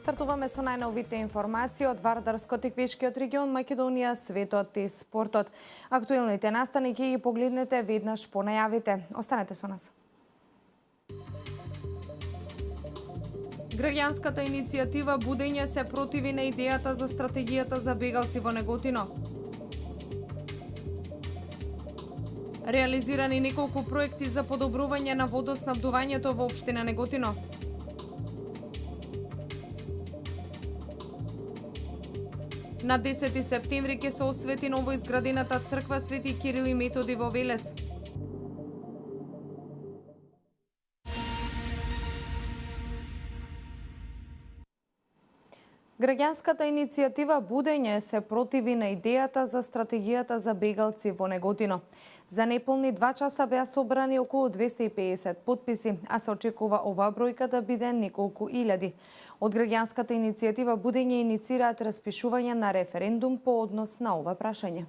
Стартуваме со најновите информации од Вардарскот и Квишкиот регион, Македонија, светот и спортот. Актуелните настани ќе ги погледнете веднаш по најавите. Останете со нас. Граѓанската иницијатива Будење се противи на идејата за стратегијата за бегалци во Неготино. Реализирани неколку проекти за подобрување на водоснабдувањето во општина Неготино. На 10 септември ќе се освети новоизградената црква Свети Кирил и Методи во Велес. Граѓанската иницијатива Будење се противи на идејата за стратегијата за бегалци во Неготино. За неполни 2 часа беа собрани околу 250 потписи, а се очекува оваа бројка да биде неколку илјади. Од граѓанската иницијатива Будење иницираат распишување на референдум по однос на ова прашање.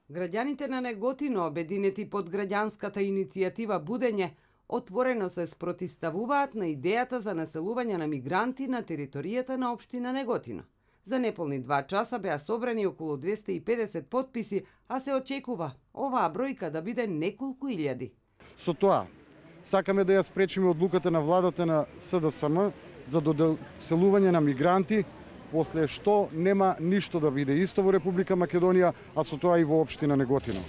Граѓаните на Неготино, обединети под граѓанската иницијатива Будење, отворено се спротиставуваат на идејата за населување на мигранти на територијата на општина Неготино. За неполни 2 часа беа собрани околу 250 потписи, а се очекува оваа бројка да биде неколку илјади. Со тоа, сакаме да ја спречиме одлуката на владата на СДСМ за доселување на мигранти, после што нема ништо да биде исто во Република Македонија, а со тоа и во општина Неготино.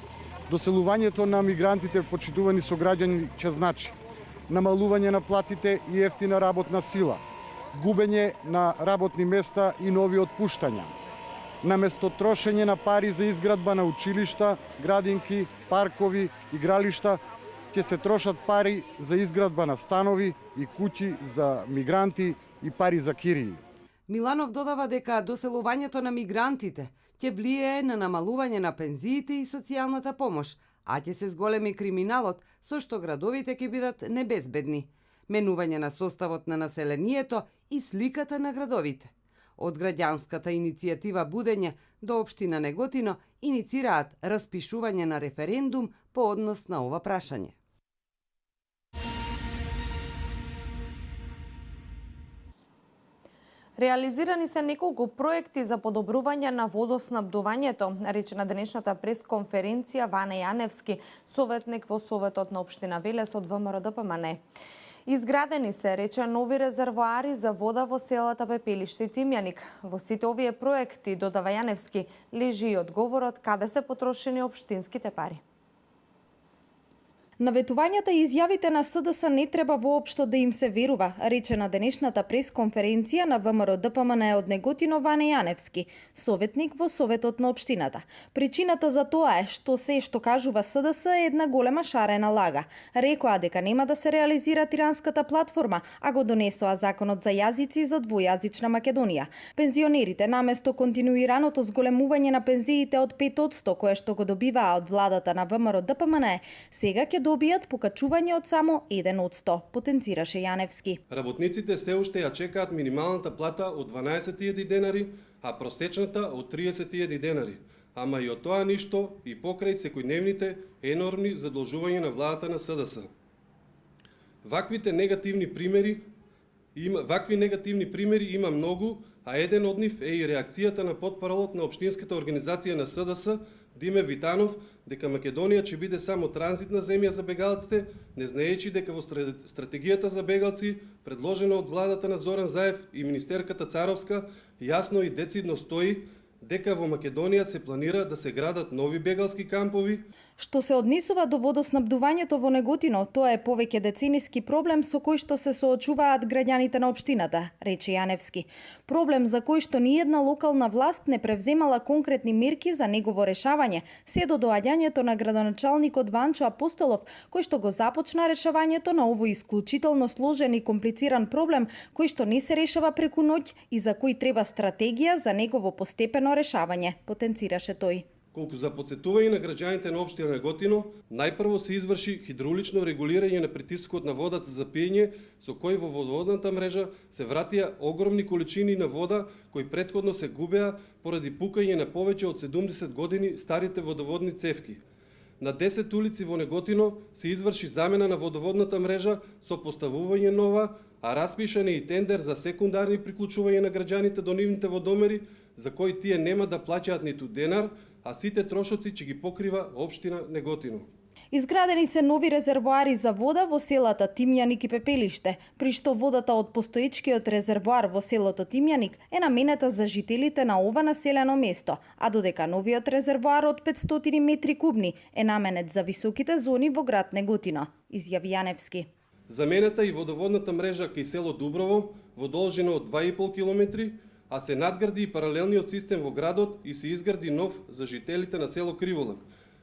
Доселувањето на мигрантите, почитувани сограѓани, ќе значи намалување на платите и ефтина работна сила, губење на работни места и нови отпуштања. Наместо трошење на пари за изградба на училишта, градинки, паркови, игралишта, ќе се трошат пари за изградба на станови и куќи за мигранти и пари за кирии. Миланов додава дека доселувањето на мигрантите ќе влијае на намалување на пензиите и социјалната помош, а ќе се зголеми криминалот, со што градовите ќе бидат небезбедни, менување на составот на населението и сликата на градовите. Од граѓанската иницијатива Будење до општина Неготино иницираат распишување на референдум по однос на ова прашање. Реализирани се неколку проекти за подобрување на водоснабдувањето, рече на денешната пресконференција Ване Јаневски, советник во Советот на општина Велес од ВМРО-ДПМНЕ. Изградени се, рече, нови резервоари за вода во селата Пепелиште и Тимјаник. Во сите овие проекти, додава Јаневски, лежи и одговорот каде се потрошени општинските пари. Наветувањата и изјавите на СДС не треба воопшто да им се верува, рече на денешната пресконференција на ВМРО-ДПМНЕ од Неготино Ване Јаневски, советник во Советот на општината. Причината за тоа е што се што кажува СДС е една голема шарена лага. Рекоа дека нема да се реализира тиранската платформа, а го донесоа законот за јазици за двојазична Македонија. Пензионерите наместо континуираното зголемување на пензиите од 5% кое што го добиваа од владата на ВМРО-ДПМНЕ, сега ќе добијат покачување од само 1%, потенцираше Јаневски. Работниците се уште ја чекаат минималната плата од 12.000 денари, а просечната од 30.000 денари. Ама и од тоа ништо и покрај секојдневните енормни задолжувања на владата на СДС. Вакви негативни примери има многу, а еден од нив е и реакцијата на потпаролот на општинската организација на СДС Диме Витанов дека Македонија ќе биде само транзитна земја за бегалците, не знаејќи дека во стратегијата за бегалци, предложена од владата на Зоран Заев и министерката Царовска, јасно и децидно стои дека во Македонија се планира да се градат нови бегалски кампови. Што се однесува до водоснабдувањето во Неготино, тоа е повеќе децениски проблем со кој што се соочуваат граѓаните на општината, рече Јаневски. Проблем за кој што ниедна локална власт не превземала конкретни мерки за негово решавање, се до доаѓањето на градоначалникот Ванчо Апостолов, кој што го започна решавањето на овој исклучително сложен и комплициран проблем, кој што не се решава преку ноќ и за кој треба стратегија за негово постепено решавање, потенцираше тој. Колку за потсетување на граѓаните на општина Неготино, најпрво се изврши хидраулично регулирање на притискот на водата за пиење, со кој во водоводната мрежа се вратија огромни количини на вода кои претходно се губеа поради пукање на повеќе од 70 години старите водоводни цевки. На 10 улици во Неготино се изврши замена на водоводната мрежа со поставување нова, а распишан е и тендер за секундарни приклучување на граѓаните до нивните водомери, за кои тие нема да плаќаат ниту денар, а сите трошоци ќе ги покрива општина Неготино. Изградени се нови резервоари за вода во селата Тимјаник и Пепелиште, при што водата од постоечкиот резервоар во селото Тимјаник е наменета за жителите на ова населено место, а додека новиот резервоар од 500 метри кубни е наменет за високите зони во град Неготино, изјави Јаневски. Заменета и водоводната мрежа кај село Дуброво во должина од 2,5 километри, а се надгради и паралелниот систем во градот и се изгради нов за жителите на село Криволак.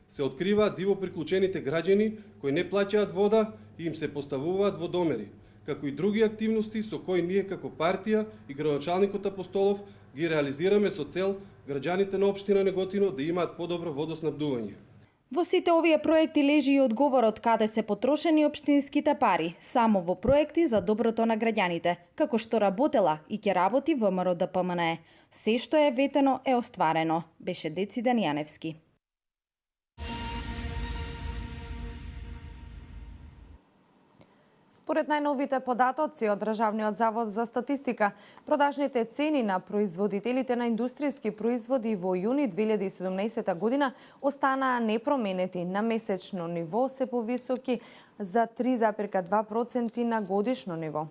Се откриваат диво приклучените граѓани кои не плаќаат вода и им се поставуваат водомери, како и други активности со кои ние како партија и градоначалникот Апостолов ги реализираме со цел граѓаните на општина Неготино да имаат подобро водоснабдување. Во сите овие проекти лежи и одговорот каде се потрошени општинските пари, само во проекти за доброто на граѓаните, како што работела и ќе работи ВМРО ДПМНЕ. Се што е ветено е остварено, беше Дециден Јаневски. Според најновите податоци од Државниот завод за статистика, продажните цени на производителите на индустријски производи во јуни 2017 година останаа непроменети. На месечно ниво се повисоки за 3,2% на годишно ниво.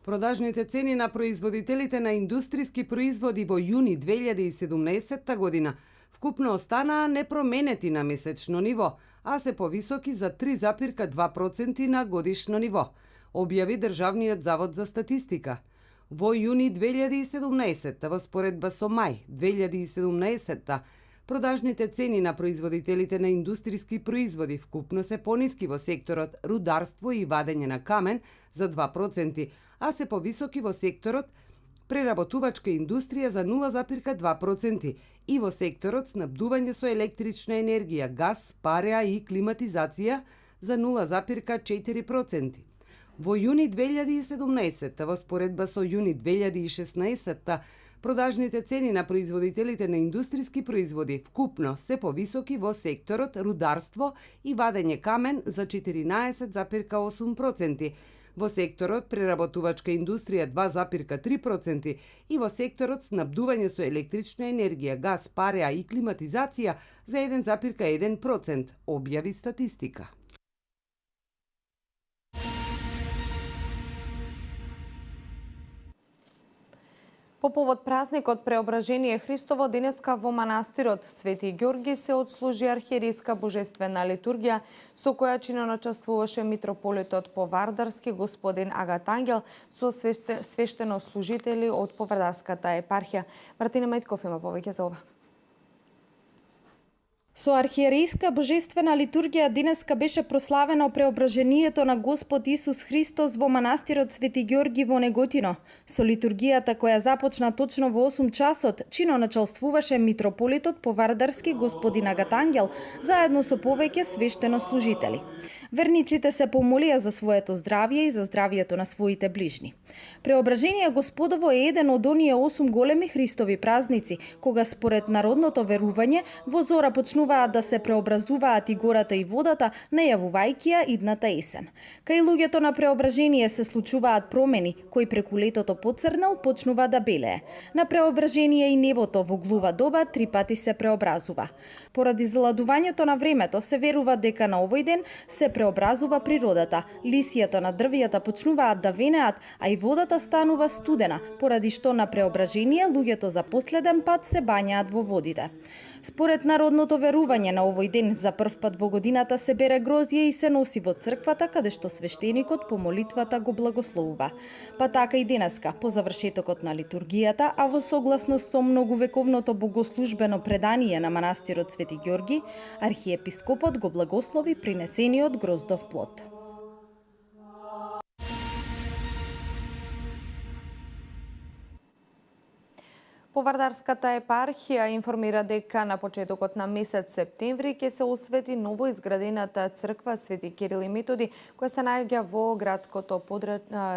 Продажните цени на производителите на индустријски производи во јуни 2017 година вкупно останаа непроменети на месечно ниво, а се повисоки за 3,2% на годишно ниво, објави Државниот завод за статистика. Во јуни 2017, во споредба со мај 2017, продажните цени на производителите на индустријски производи вкупно се пониски во секторот рударство и вадење на камен за 2%, а се повисоки во секторот преработувачка индустрија за 0,2% и во секторот снабдување со електрична енергија, газ, пареа и климатизација за 0,4%. Во јуни 2017, во споредба со јуни 2016, продажните цени на производителите на индустријски производи вкупно се повисоки во секторот рударство и вадење камен за 14,8%, во секторот преработувачка индустрија 2,3% и во секторот снабдување со електрична енергија, газ, пареа и климатизација за 1,1%, објави статистика. По повод празникот Преображение Христово, денеска во манастирот Свети Ѓорги се отслужи архиерейска божествена литургија, со која чиноначествуваше митрополитот Повардарски господин Агат Ангел со свештенослужители од Повардарската епархија. Мартина Мајтков има повеќе за ова. Со архиерейска божествена литургија денеска беше прославено преображението на Господ Исус Христос во манастирот Свети Ѓорги во Неготино. Со литургијата која започна точно во 8 часот, чиноначалствуваше митрополитот Повардарски господин Агат Ангел заедно со повеќе свештенослужители. Верниците се помолија за своето здравје и за здравјето на своите ближни. Преображение Господово е еден од оние 8 големи Христови празници, кога според народното верување во зора почнуваат да се преобразуваат и гората и водата, најавувајќи ја идната есен. Кај луѓето на преображение се случуваат промени, кои преку летото поцрнел почнува да белее. На преображение и небото во глува доба 3 пати се преобразува. Поради заладувањето на времето се верува дека на овој ден се преобразува природата. Лисијата на дрвијата почнуваат да венеат, а и водата станува студена, поради што на преображение луѓето за последен пат се бањаат во водите. Според народното верување на овој ден за прв пат во годината се бере грозје и се носи во црквата каде што свештеникот по молитвата го благословува. Па така и денеска, по завршетокот на литургијата, а во согласност со многувековното богослужбено предание на манастирот Свети Ѓорги, архиепископот го благослови принесениот гроздов плод. Повардарската епархија информира дека на почетокот на месец септември ќе се освети ново изградената црква Свети Кирил и Методи, која се наоѓа во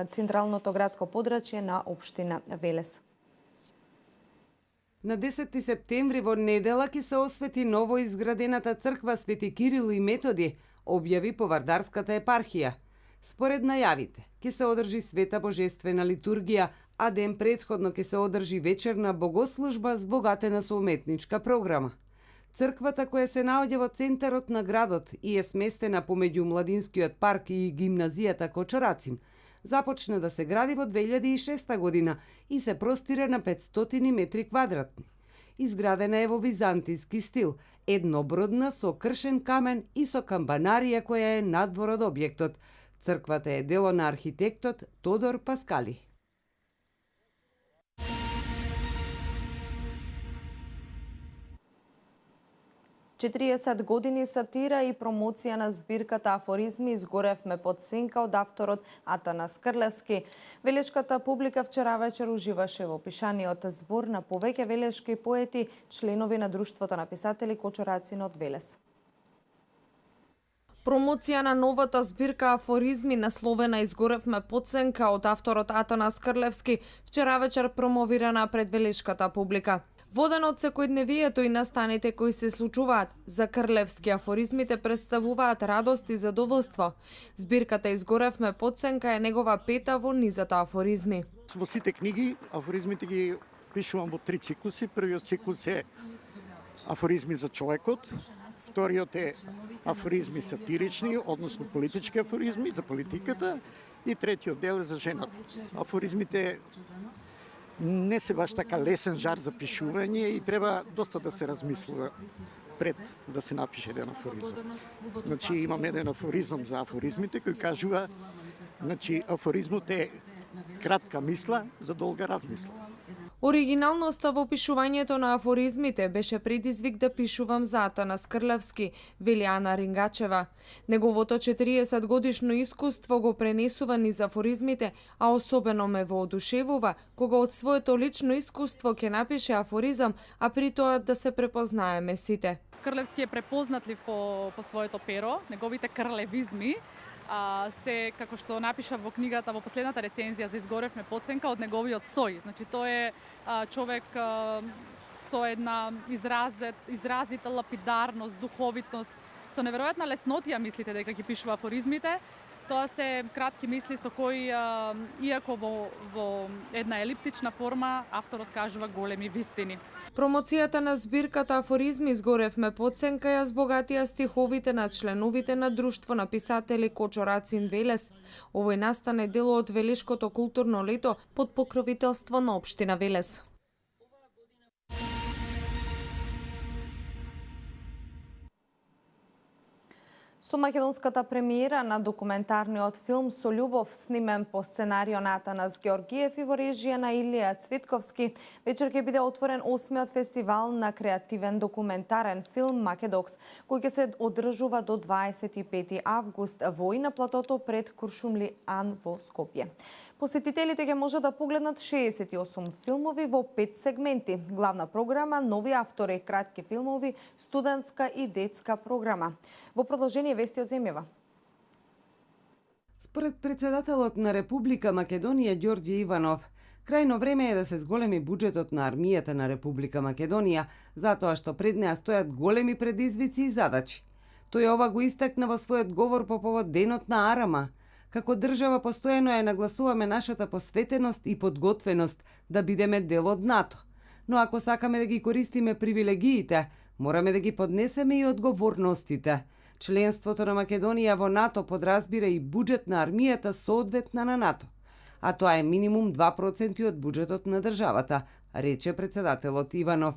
централното градско подрачје на општина Велес. На 10 септември во недела ќе се освети ново изградената црква Свети Кирил и Методи, објави Повардарската епархија. Според најавите, ќе се одржи света божествена литургија, а ден претходно ќе се одржи вечерна богослужба збогатена со уметничка програма. Црквата, која се наоѓа во центарот на градот и е сместена помеѓу Младинскиот парк и гимназијата Кочорацин, започна да се гради во 2006 година и се простира на 500 метри квадратни. Изградена е во византијски стил, еднобродна со кршен камен и со камбанарија која е надвор од објектот. Црквата е дело на архитектот Тодор Паскали. Четириесет години сатира и промоција на збирката Афоризми изгоревме под сенка од авторот Атанас Крлевски. Велешката публика вчера вечер уживаше во пишаниот збор на повеќе велешки поети, членови на Друштвото на писатели Кочорацин од Велес. Промоција на новата збирка Афоризми насловена Изгоревме под сенка од авторот Атанас Крлевски вчера вечер промовирана пред велешката публика. Воден од секојдневието и настаните кои се случуваат, за Крлевски афоризмите представуваат радост и задоволство. Збирката Изгоревме под сенка е негова пета во низата афоризми. Во сите книги афоризмите ги пишувам во 3 циклуси. Првиот циклус е афоризми за човекот, вториот е афоризми сатирични, односно политички афоризми за политиката и третиот дел е за жената. Афоризмите не се баш така лесен жар за пишување и треба доста да се размислува пред да се напише еден афоризам. Значи имам еден афоризам за афоризмите кој кажува, значи афоризмот е кратка мисла за долга размисла. Оригиналноста во пишувањето на афоризмите беше предизвик да пишувам за Атанас Крлевски, вели Ана Рингачева. Неговото 40 годишно искуство го пренесува низ афоризмите, а особено ме воодушевува кога од своето лично искуство ќе напише афоризам, а при тоа да се препознаеме сите. Крлевски е препознатлив по своето перо, неговите крлевизми, се, како што напиша во книгата, во последната рецензија за Изгоревме под сенка, од неговиот сој. Значи, тој е човек со една изразита лапидарност, духовитност, со неверојатна леснотија мислите дека ги пишува афоризмите. Тоа се кратки мисли со кои, иако во една елиптична форма, авторот кажува големи вистини. Промоцијата на збирката Афоризми Изгоревме под сенка ја збогатија стиховите на членовите на Друштво на писатели Кочорацин Велес. Овој настане дел од Велешкото културно лето под покровителство на општина Велес. Со македонската премиера на документарниот филм Со љубов, снимен по сценарио на Атанас Георгиев и во режија на Илија Цвитковски, вечер ќе биде отворен 8-миот фестивал на креативен документарен филм Македокс, кој ќе се одржува до 25 август во и на платото пред Куршумли Ан во Скопје. Посетителите ќе може да погледнат 68 филмови во 5 сегменти. Главна програма, нови автори, кратки филмови, студентска и детска програма. Во продолжение вести од земјава. Според председателот на Република Македонија Ѓорѓе Иванов, крајно време е да се зголеми буџетот на армијата на Република Македонија, затоа што пред неа стојат големи предизвици и задачи. Тој ова го истакна во својот говор по повод Денот на Арама. Како држава постојано ја нагласуваме нашата посветеност и подготвеност да бидеме дел од НАТО. Но ако сакаме да ги користиме привилегиите, мораме да ги поднесеме и одговорностите. Членството на Македонија во НАТО подразбира и буџет на армијата соодветна на НАТО, а тоа е минимум 2% од буџетот на државата, рече председателот Иванов.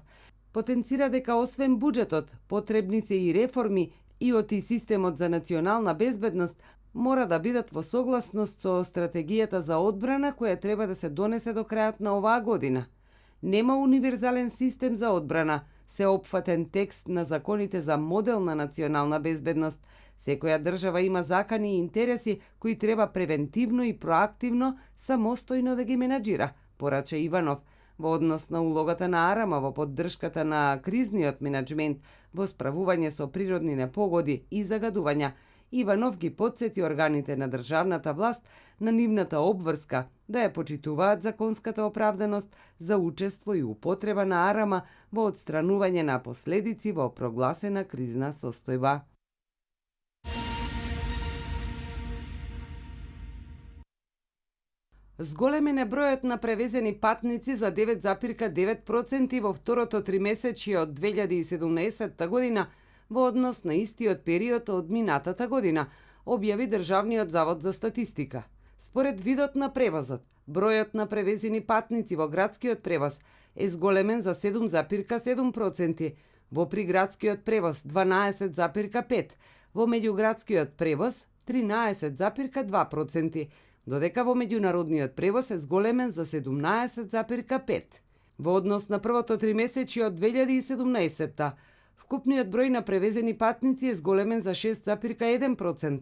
Потенцира дека освен буџетот, потребни се и реформи и оти системот за национална безбедност мора да бидат во согласност со стратегијата за одбрана која треба да се донесе до крајот на оваа година. Нема универзален систем за одбрана, сеопфатен текст на законите за модел на национална безбедност. Секоја држава има закани и интереси кои треба превентивно и проактивно самостојно да ги менаџира, порача Иванов, во однос на улогата на Арама во поддршката на кризниот менаџмент, во справување со природни непогоди и загадувања. Иванов ги потсети органите на државната власт на нивната обврска да ја почитуваат законската оправданост за учество и употреба на Арама во отстранување на последици во прогласена кризна состојба. Зголемен е бројот на превезени патници за 9,9% во второто тримесечје од 2017 година во однос на истиот период од минатата година, објави Државниот завод за статистика. Според видот на превозот, бројот на превезени патници во градскиот превоз е зголемен за 7,7%, во приградскиот превоз 12,5%, во меѓуградскиот превоз 13,2%, додека во меѓународниот превоз е зголемен за 17,5%. Во однос на првото тримесечје од 2017 вкупниот број на превезени патници е зголемен за 6,1%.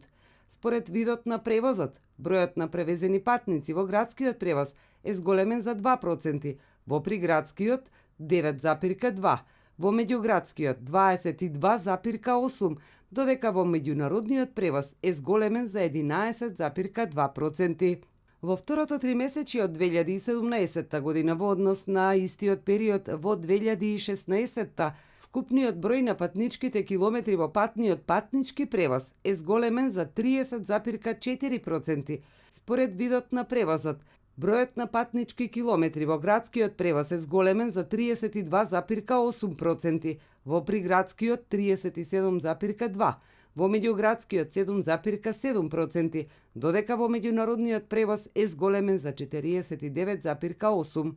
Според видот на превозот, бројот на превезени патници во градскиот превоз е зголемен за 2%, во приградскиот 9,2%, во меѓуградскиот 22,8%, додека во меѓународниот превоз е зголемен за 11,2%. Во второто тримесечје од 2017 година во однос на истиот период во 2016 вкупниот број на патничките километри во патниот патнички превоз е зголемен за 30,4%. Според видот на превозот, бројот на патнички километри во градскиот превоз е зголемен за 32,8%, во приградскиот 37,2%, во меѓуградскиот 7,7%, додека во меѓународниот превоз е зголемен за 49,8%.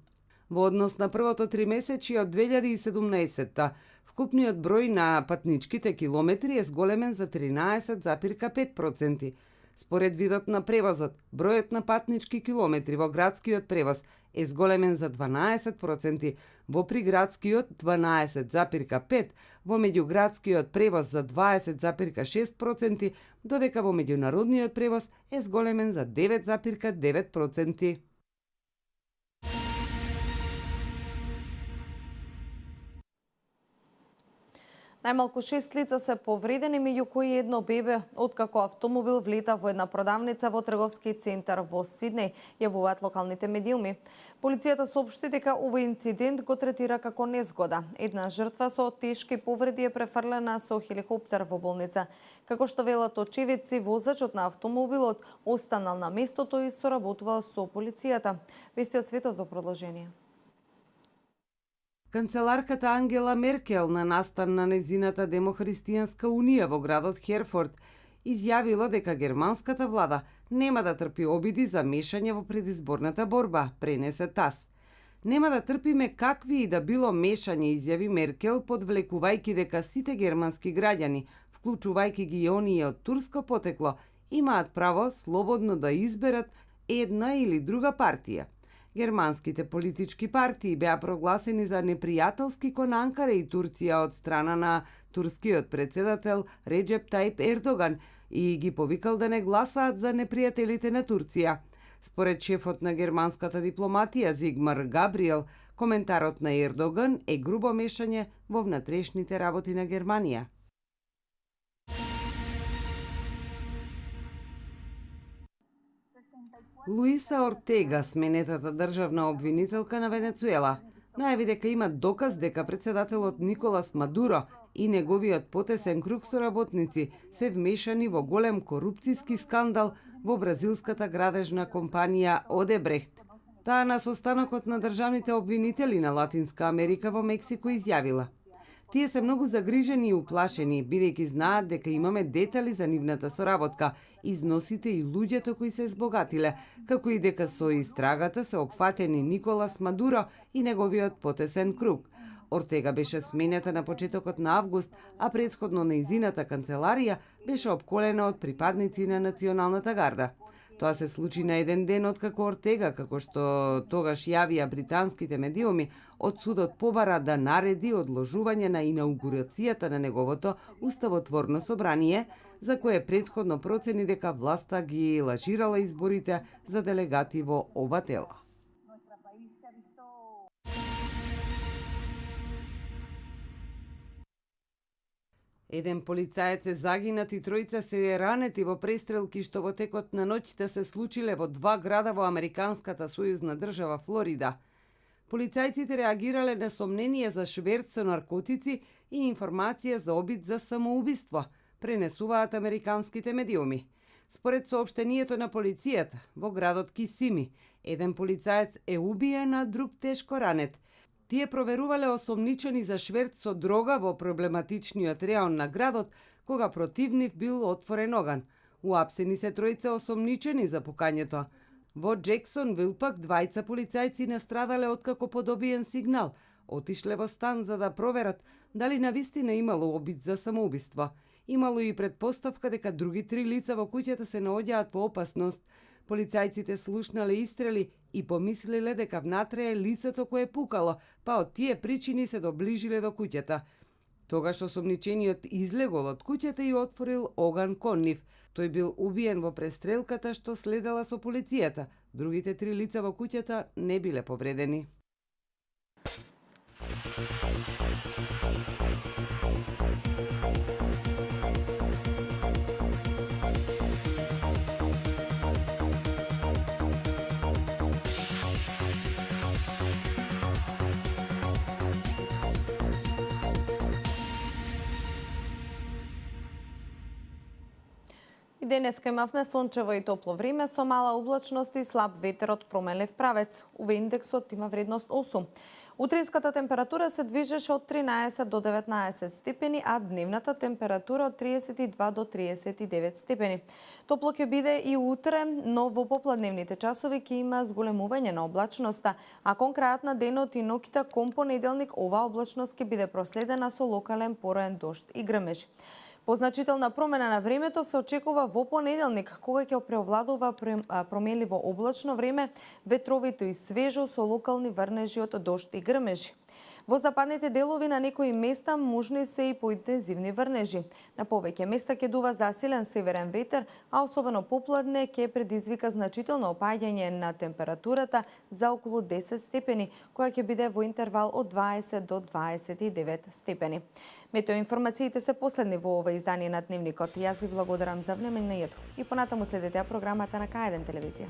Во однос на првото тримесечје од 2017 вкупниот број на патничките километри е зголемен за 13,5%. Според видот на превозот, бројот на патнички километри во градскиот превоз е зголемен за 12%, во приградскиот 12,5%, во меѓуградскиот превоз за 20,6%, додека во меѓународниот превоз е зголемен за 9,9%. Најмалку 6 лица се повредени, меѓу кои едно бебе, откако автомобил влета во една продавница во трговски центар во Сиднеј, јавуваат локалните медиуми. Полицијата соопшти дека овој инцидент го третира како незгода. Една жртва со тешки повреди е префрлена со хеликоптер во болница. Како што велат очевидци, возачот на автомобилот останал на местото и соработувал со полицијата. Вести од светот во продолжение. Канцеларката Ангела Меркел на настан на незината Демохристијанска унија во градот Херфорд изјавила дека германската влада нема да трпи обиди за мешање во предизборната борба, пренесе ТАС. Нема да трпиме какви и да било мешање, изјави Меркел, подвлекувајќи дека сите германски граѓани, вклучувајќи ги и оние од турско потекло, имаат право слободно да изберат една или друга партија. Германските политички партии беа прогласени за непријателски кон Анкара и Турција од страна на турскиот председател Реджеп Тајип Ердоган и ги повикал да не гласаат за непријателите на Турција. Според шефот на германската дипломатија Зигмар Габриел, коментарот на Ердоган е грубо мешање во внатрешните работи на Германија. Луиса Ортега, сменетата државна обвинителка на Венецуела, најави дека има доказ дека председателот Николас Мадуро и неговиот потесен круг соработници се вмешани во голем корупцијски скандал во бразилската градежна компанија Одебрехт. Таа на состанокот на државните обвинители на Латинска Америка во Мексико изјавила: "Тие се многу загрижени и уплашени, бидејќи знаат дека имаме детали за нивната соработка, износите и луѓето кои се збогатиле, како и дека со истрагата се опфатени Николас Мадуро и неговиот потесен круг." Ортега беше сменета на почетокот на август, а претходно нејзината канцеларија беше обколена од припадници на Националната гарда. Тоа се случи на еден ден откако Ортега, како што тогаш јавија британските медиуми, од судот побара да нареди одложување на инаугурацијата на неговото уставотворно собрание, за кое претходно процени дека власта ги лажирала изборите за делегати во оба тела. Еден полицаец е загинат и тројца се ранети во престрелки што во текот на ноќта се случиле во два града во американската сојузна држава Флорида. Полицајците реагирале на сомнение за шверц со наркотици и информација за обид за самоубиство, пренесуваат американските медиуми. Според соопштението на полицијата, во градот Кисими, еден полицаец е убиен, а друг тешко ранет. Тие проверувале осомничени за шверц со дрога во проблематичниот реон на градот, кога против нив бил отворен оган. Уапсени се тројца осомничени за пукањето. Во Джексонвил пак двајца полицајци настрадале откако подобиен сигнал. Отишле во стан за да проверат дали навистина имало обид за самоубиство. Имало и предпоставка дека други три лица во куќата се наоѓаат во опасност. Полицајците слушнале истрели и помислиле дека внатре е лицето кое пукало, па од тие причини се доближиле до куќата. Тогаш осомничениот излегол од куќата и отворил оган кон нив. Тој бил убиен во престрелката што следела со полицијата. Другите три лица во куќата не биле повредени. И денеска имавме сончево и топло време со мала облачност и слаб ветер од променлив правец. УВ индексот има вредност 8. Утринската температура се движеше од 13 до 19 степени, а дневната температура од 32 до 39 степени. Топло ќе биде и утре, но во попладневните часови ќе има зголемување на облачноста, а кон крајот на денот и ноќта кон понеделник оваа облачност ќе биде проследена со локален пороен дожд и грмежи. Позначителна промена на времето се очекува во понеделник, кога ќе преовладува променливо облачно време, ветровито и свежо со локални врнежи од дожд и грмежи. Во западните делови на некои места можни се и поинтензивни врнежи. На повеќе места ќе дува засилен северен ветер, а особено попладне ќе предизвика значително опаѓање на температурата за околу 10 степени, која ќе биде во интервал од 20 до 29 степени. Метеоинформациите се последни во ова издание на Дневникот. Јас ви благодарам за вниманието и понатаму следете програмата на К1 телевизија.